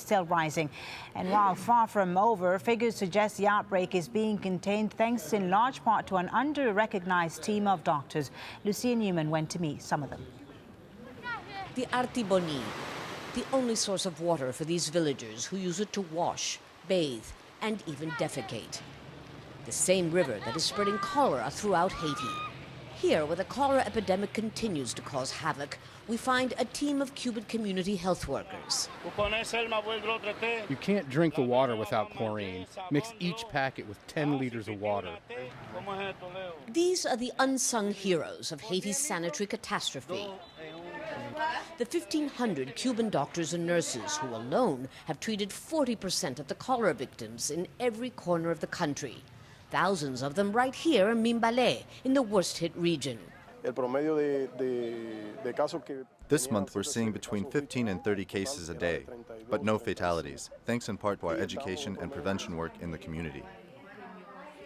still rising. And while far from over, figures suggest the outbreak is being contained thanks in large part to an under-recognized team of doctors. Lucia Newman went to meet some of them. The Artiboni, the only source of water for these villagers who use it to wash, bathe, and even defecate. The same river that is spreading cholera throughout Haiti. Here, where the cholera epidemic continues to cause havoc, we find a team of Cuban community health workers. You can't drink the water without chlorine. Mix each packet with 10 liters of water. These are the unsung heroes of Haiti's sanitary catastrophe. The 1,500 Cuban doctors and nurses who alone have treated 40% of the cholera victims in every corner of the country. Thousands of them right here in Mimbale, in the worst-hit region. This month, we're seeing between 15 and 30 cases a day, but no fatalities, thanks in part to our education and prevention work in the community.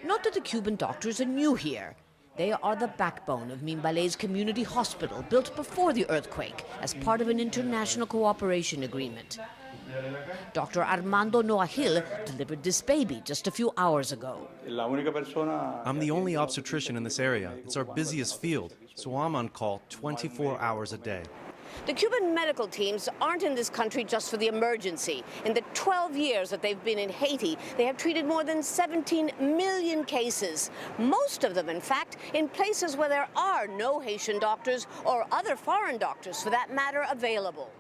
Not that the Cuban doctors are new here. They are the backbone of Mimbale's community hospital, built before the earthquake as part of an international cooperation agreement. Dr. Armando Noahil delivered this baby just a few hours ago. I'm the only obstetrician in this area. It's our busiest field, so I'm on call 24 hours a day. The Cuban medical teams aren't in this country just for the emergency. In the 12 years that they've been in Haiti, they have treated more than 17 million cases. Most of them, in fact, in places where there are no Haitian doctors or other foreign doctors, for that matter, available.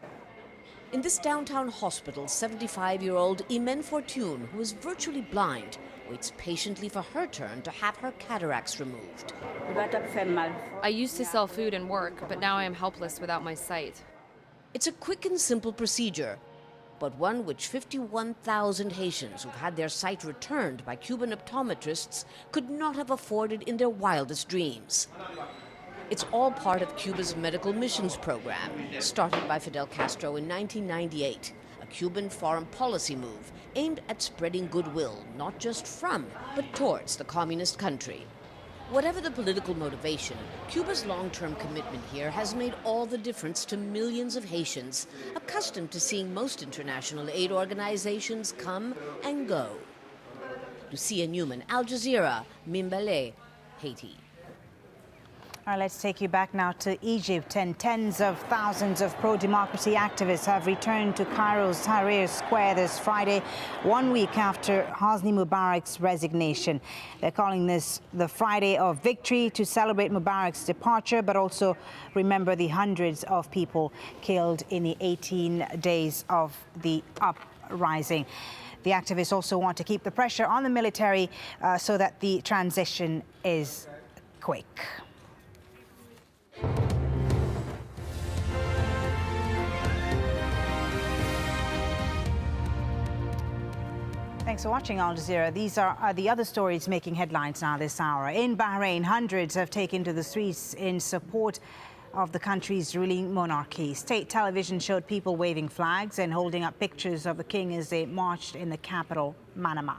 In this downtown hospital, 75-year-old Imen Fortune, who is virtually blind, waits patiently for her turn to have her cataracts removed. I used to sell food and work, but now I am helpless without my sight. It's a quick and simple procedure, but one which 51,000 Haitians who've had their sight returned by Cuban optometrists could not have afforded in their wildest dreams. It's all part of Cuba's medical missions program, started by Fidel Castro in 1998, a Cuban foreign policy move aimed at spreading goodwill, not just from, but towards the communist country. Whatever the political motivation, Cuba's long-term commitment here has made all the difference to millions of Haitians, accustomed to seeing most international aid organizations come and go. Lucia Newman, Al Jazeera, Mimbale, Haiti. All right, let's take you back now to Egypt, and tens of thousands of pro-democracy activists have returned to Cairo's Tahrir Square this Friday, 1 week after Hosni Mubarak's resignation. They're calling this the Friday of Victory to celebrate Mubarak's departure, but also remember the hundreds of people killed in the 18 days of the uprising. The activists also want to keep the pressure on the military so that the transition is quick. Thanks for watching Al Jazeera. These are the other stories making headlines now this hour. In Bahrain, hundreds have taken to the streets in support of the country's ruling monarchy. State television showed people waving flags and holding up pictures of the king as they marched in the capital, Manama.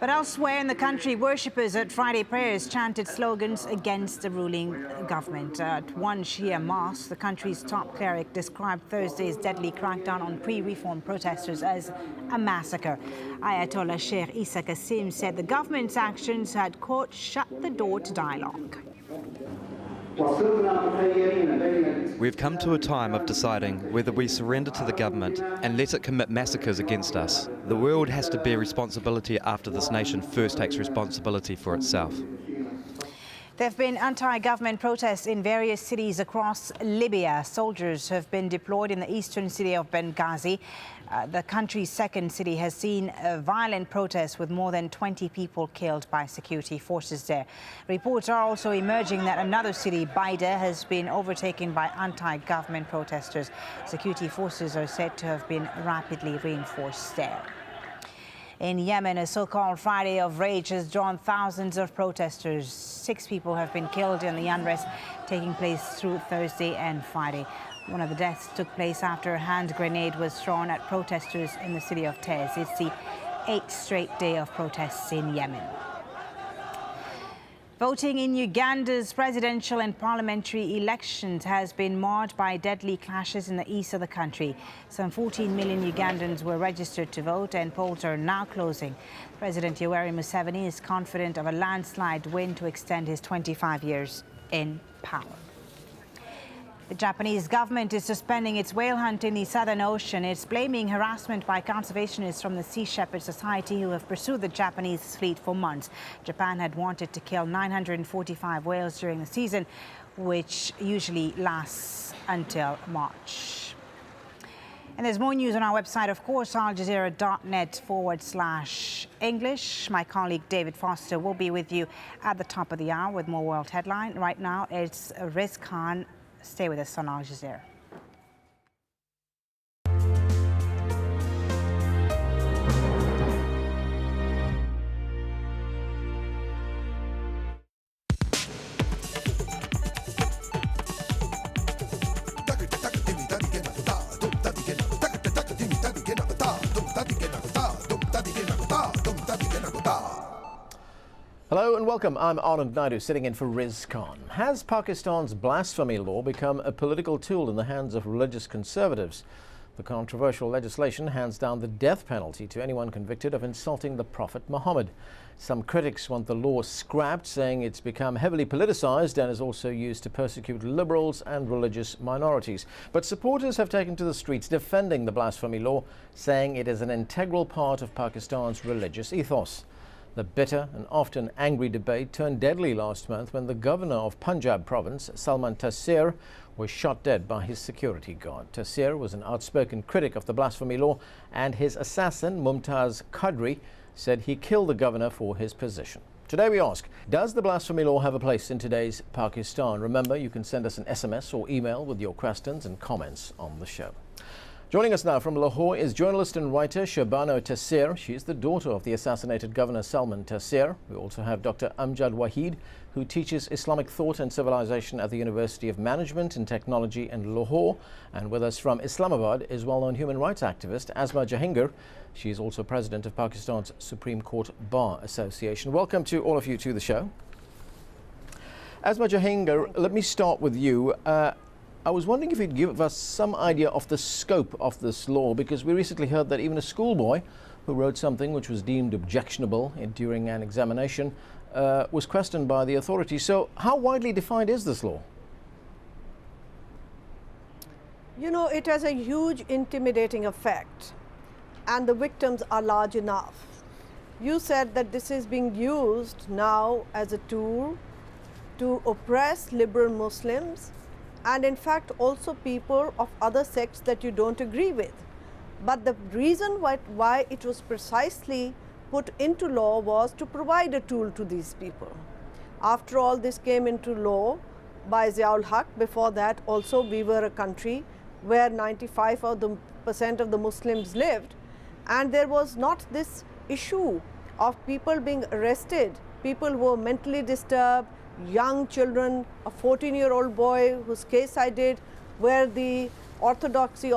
But elsewhere in the country, worshippers at Friday prayers chanted slogans against the ruling government. At one Shia mosque, the country's top cleric described Thursday's deadly crackdown on pre-reform protesters as a massacre. Ayatollah Sheikh Issa Qasim said the government's actions had, quote, shut the door to dialogue. We've come to a time of deciding whether we surrender to the government and let it commit massacres against us. The world has to bear responsibility after this nation first takes responsibility for itself. There have been anti-government protests in various cities across Libya. Soldiers have been deployed in the eastern city of Benghazi. The country's second city has seen a violent protest with more than 20 people killed by security forces there. Reports are also emerging that another city, Baida, has been overtaken by anti-government protesters. Security forces are said to have been rapidly reinforced there. In Yemen, a so-called Friday of Rage has drawn thousands of protesters. 6 people have been killed in the unrest taking place through Thursday and Friday. One of the deaths took place after a hand grenade was thrown at protesters in the city of Tez. It's the 8th straight day of protests in Yemen. Voting in Uganda's presidential and parliamentary elections has been marred by deadly clashes in the east of the country. Some 14 million Ugandans were registered to vote and polls are now closing. President Yoweri Museveni is confident of a landslide win to extend his 25 years in power. The Japanese government is suspending its whale hunt in the Southern Ocean. It's blaming harassment by conservationists from the Sea Shepherd Society who have pursued the Japanese fleet for months. Japan had wanted to kill 945 whales during the season, which usually lasts until March. And there's more news on our website, of course, aljazeera.net/English. My colleague David Foster will be with you at the top of the hour with more world headline. Right now, it's Riz Khan. Stay with us on Al Jazeera. Hello and welcome. I'm Anand Naidu, sitting in for Riz Khan. Has Pakistan's blasphemy law become a political tool in the hands of religious conservatives? The controversial legislation hands down the death penalty to anyone convicted of insulting the Prophet Muhammad. Some critics want the law scrapped, saying it's become heavily politicized and is also used to persecute liberals and religious minorities. But supporters have taken to the streets defending the blasphemy law, saying it is an integral part of Pakistan's religious ethos. The bitter and often angry debate turned deadly last month when the governor of Punjab province, Salman Taseer, was shot dead by his security guard. Taseer was an outspoken critic of the blasphemy law, and his assassin, Mumtaz Qadri, said he killed the governor for his position. Today we ask, does the blasphemy law have a place in today's Pakistan? Remember, you can send us an SMS or email with your questions and comments on the show. Joining us now from Lahore is journalist and writer Shabana Taseer. She is the daughter of the assassinated Governor Salman Taseer. We also have Dr. Amjad Waheed, who teaches Islamic thought and civilization at the University of Management and Technology in Lahore. And with us from Islamabad is well-known human rights activist Asma Jahangar. She is also president of Pakistan's Supreme Court Bar Association. Welcome to all of you to the show. Asma Jahangar, let me start with you. I was wondering if you'd give us some idea of the scope of this law, because we recently heard that even a schoolboy who wrote something which was deemed objectionable during an examination was questioned by the authorities. So how widely defined is this law? You know, it has a huge intimidating effect, and the victims are large enough. You said that this is being used now as a tool to oppress liberal Muslims, and in fact also people of other sects that you don't agree with. But the reason why it was precisely put into law was to provide a tool to these people. After all, this came into law by Ziaul Haq. Before that also we were a country where 95% of the Muslims lived, and there was not this issue of people being arrested, people who were mentally disturbed, young children, a 14-year-old boy whose case I did, where the orthodoxy